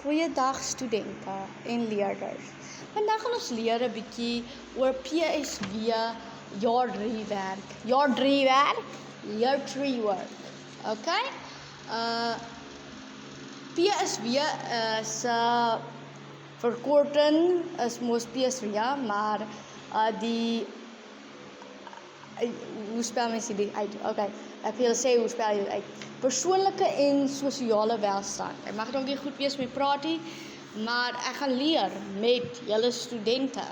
Goeiedag studente en leerders. Vandag gaan ons leer 'n bietjie oor PSW jaar 3 werk. Jaar 3 werk, year 3 work. Okay? PSW is verkorting is mos PSW, maar die hoe spel mens dit uit? Okay, ek wil sê hoe spel jy dit uit? Persoonlike en sosiale welstand. Ek mag dalk nie goed wees met praat nie, maar ek gaan leer met julle studente.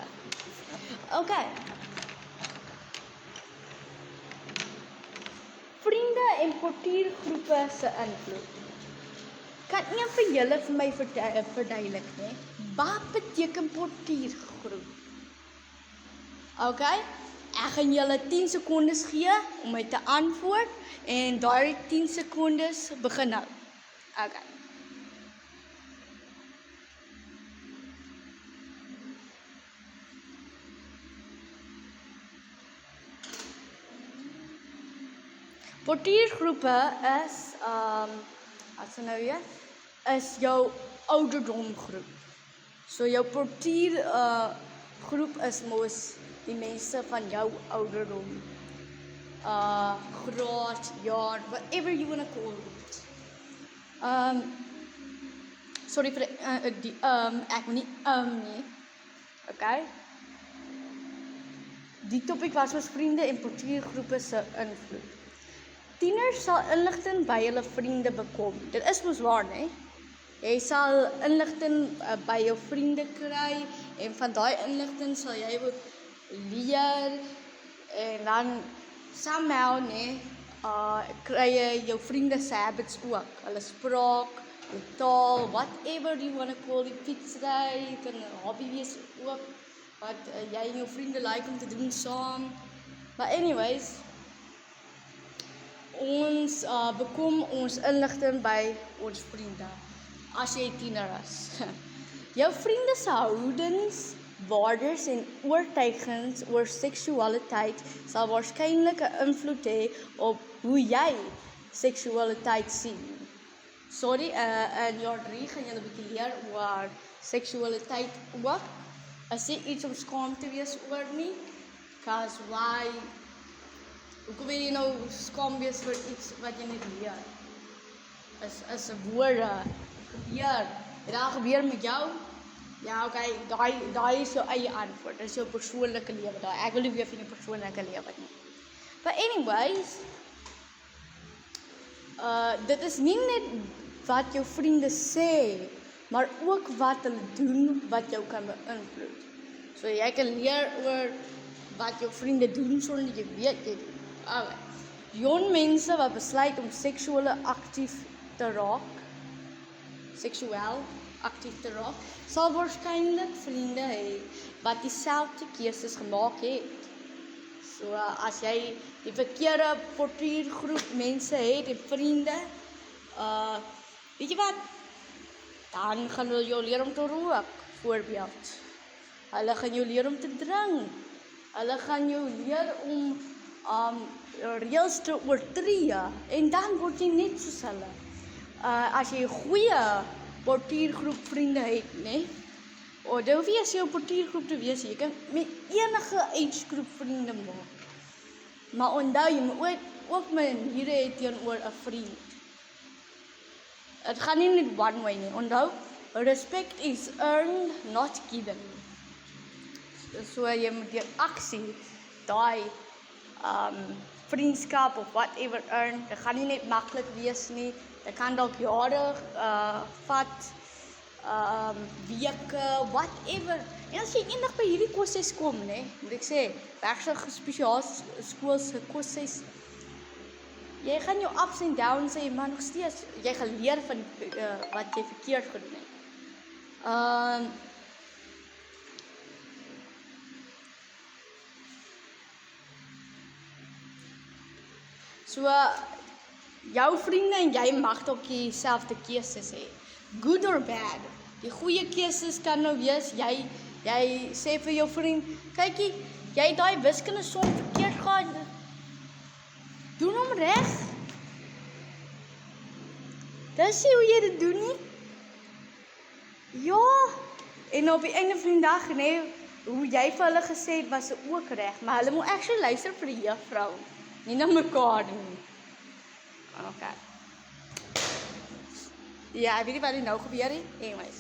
Okay. Vriende en portiergroepe se invloed. Kan een van julle vir my verduidelik, né? Wat beteken portiergroep? Okay? Ek gaan julle 10 sekondes gee om my te antwoord en daai 10 sekondes begin nou. Okay. Portiergroepe is as nou weer is jou ouderdomgroep. So jou portier groep is mos die mense van jou ouderdom. Graad, jaar, whatever you want to call it. Sorry vir die ek wil nie nie. Okay? Die topik was ons vriende en portiergroepe se invloed. Tieners sal inligting by hulle vriende bekom. Dit is mos waar, né? Jy sal inligting by jou vriende kry en van daai inligting sal jy ook leer en dan somehow kry jy jou vriende se habits ook. Hulle spraak, hulle taal, whatever you want to call it, fietsry, kan 'n hobby wees ook wat jy en jou vriende like om te doen saam. But anyways, ons bekom ons inligting by ons vriende as jy 'n tiener is. Jou vriende se houdings, waardes en oortuigings oor seksualiteit sal waarskynlik 'n invloed hê op hoe jy seksualiteit sien. Sorry, in jaar 3 gaan jy 'n bietjie leer oor seksualiteit ook. Is dit iets om skaam te wees oor nie? Cause why? Hoekom wil jy nou skaam wees vir iets wat jy net leer? Is 'n woorde. Hier, het daar gebeur met jou? Ja, okay, daai is jou eie antwoord. Dit is jou persoonlike lewe daai. Ek wil nie weer van jou persoonlike lewe nie. But anyways, dit is nie net wat jou vriende sê, maar ook wat hulle doen wat jou kan beïnvloed. So jy kan leer oor wat jou vriende doen sonder jy weet jy doen. Okay. Jong mense wat besluit om seksueel aktief te raak, sal waarskynlik vriende hê wat dieselfde keuses gemaak het. So as jy die verkeerde portiergroep mense het en vriende, weet jy wat? Dan gaan hulle jou leer om te rook, voorbeeld. Hulle gaan jou leer om te drink. Hulle gaan jou leer om reëls te oortree en dan word jy net soos hulle. As jy 'n goeie portiergroep vriende het, né? Dit hoef nie as jou portiergroep te wees, jy kan met enige age groep vriende maak. Maar onthou jy moet ook maniere hê teenoor 'n vriend. Dit gaan nie net one way nie. Onthou, respect is earned, not given. So jy moet deur aksie daai vriendskap of whatever earn. Dit gaan nie net maklik wees nie. Dit kan dalk jare vat, weke, whatever. En as jy eendag by hierdie kosses kom, né, moet ek sê, regtig spesiaal skool se kosses, jy gaan jou ups en downs hê, maar nog steeds jy gaan leer van wat jy verkeerd gedoen het. So jou vriende en jy mag dalk dieselfde keuses hê. Good or bad. Die goeie keuses kan nou wees jy sê vir jou vriend, kykie, jy het daai wiskunde som verkeerd gehad. Doen hom reg. Dis nie hoe jy dit doen nie. Ja, en op die einde van die dag, nee, hoe jy vir hulle gesê het, was ook reg, maar hulle moet actually luister vir die juffrou, nie na mekaar nie. Okay. Ja, ek weet nie wat nou gebeur het. Anyways.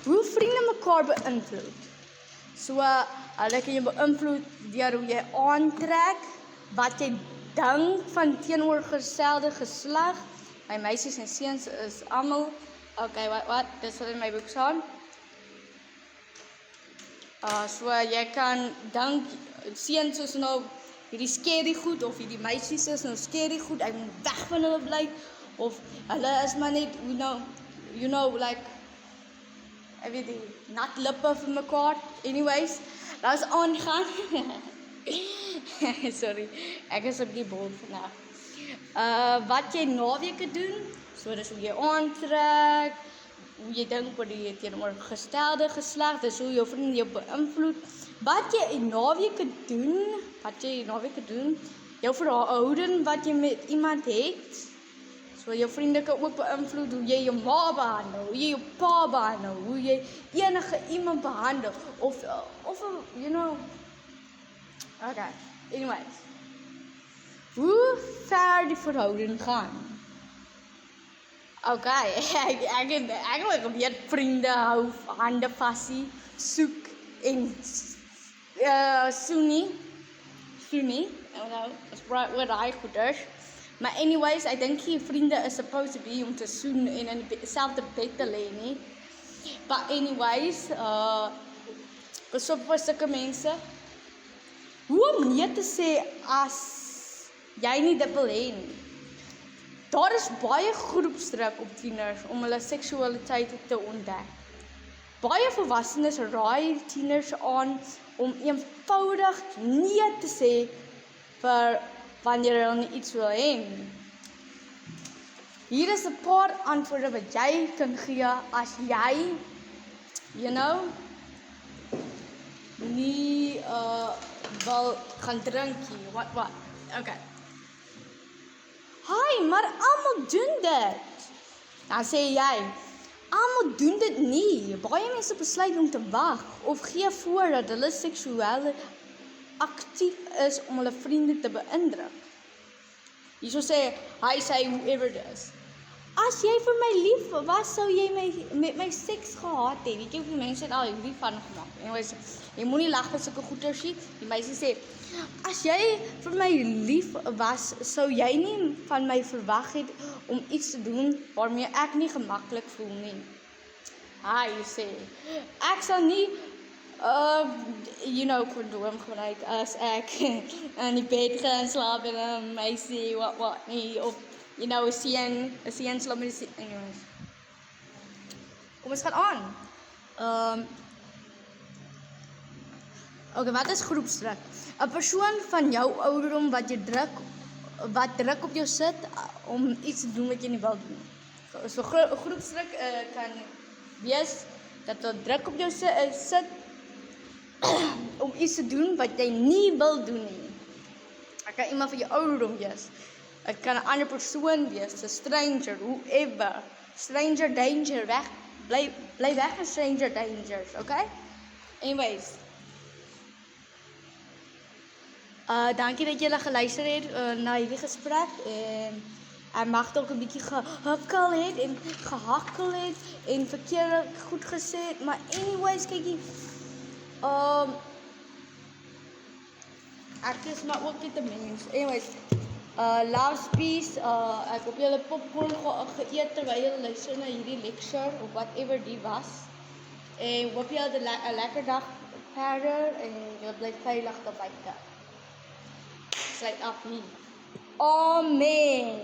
Hoe vriende mekaar beïnvloed? So, hulle kan jou beïnvloed deur hoe jy aantrek, wat jy dink van teenoorgestelde geslag. My meisies en seuns is almal okay, wat? Dis wat in my boek staan. So jy kan dink seuns is nou hierdie scary goed of hierdie meisies is nou scary goed, ek moet weg van hulle bly of hulle is maar net you know like ek weet nie, nat lippe vir mekaar. Anyways, laat ons aangaan. Sorry, ek is op die bol vandag. Wat jy naweke doen, so dis hoe jy aantrek, hoe jy dink oor die teenoorgestelde geslag, dis hoe jou vriende jou beïnvloed. Wat jy naweke doen, jou verhouding wat jy met iemand het, so jou vriende kan ook beïnvloed hoe jy jou ma behandel, hoe jy jou pa behandel, hoe jy enige iemand behandel, of you know, okay, anyways. Hoe ver die verhouding gaan? Okay, ek probeer vriende hou, hande vasie, soek en soenie, is wat daai goeders. Maar anyways, ek dink die vriende is supposed to be om te soen en in dieselfde bed te lê nie. But anyways, pas op vir sulke mense. Hoe om nee te sê as jy nie dit wil hê nie? Daar is baie groepsdruk op tieners om hulle seksualiteit te ontdek. Baie volwassenes raai tieners aan om eenvoudig nee te sê vir wanneer hulle nie iets wil hê nie. Hier is 'n paar antwoorde wat jy kan gee as jy, you know, nie wil gaan drink nie. Wat? Okay. Hi, maar almal doen dit. Dan sê jy, almal doen dit nie. Baie mense besluit om te wag of gee voor dat hulle seksueel aktief is om hulle vriende te beïndruk. Hierso sê, hy sê whoever it is. As jy vir my lief was, sou jy met my seks gehad het. Weet jy hoeveel mense het al hierdie van gemaak? Anyways, jy moenie lag vir sulke goeters nie. Die meisie sê, as jy vir my lief was, sou jy nie van my verwag het om iets te doen waarmee ek nie gemaklik voel nie. Hy sê, ek sal nie kondoom gebruik as ek in die bed gaan slaap en 'n meisie wat nie, of een seun slaap met 'n seun. Anyways. Kom ons gaan aan. Okay, wat is groepsdruk? 'n Persoon van jou ouderdom wat druk op jou sit om iets te doen wat jy nie wil doen. So groepsdruk kan wees dat hulle druk op jou sit om iets te doen wat jy nie wil doen nie. Dit kan iemand van jou ouderdom wees. Dit kan 'n ander persoon wees, 'n stranger, whoever. Stranger danger, bly weg van stranger dangers, okay? Anyways. Dankie dat julle geluister het na hierdie gesprek en ek mag dalk 'n bietjie gehukkel het en gehakkel het en verkeerd goed gesê het, maar anyways, kykie, ek is maar ook net 'n mens. Anyways, love, peace, ek hoop julle popcorn geëet terwyl julle luister na hierdie lecture of whatever die was. En hoop julle 'n lekker dag verder en julle bly veilig daar buite. Sluit af nie. Amen.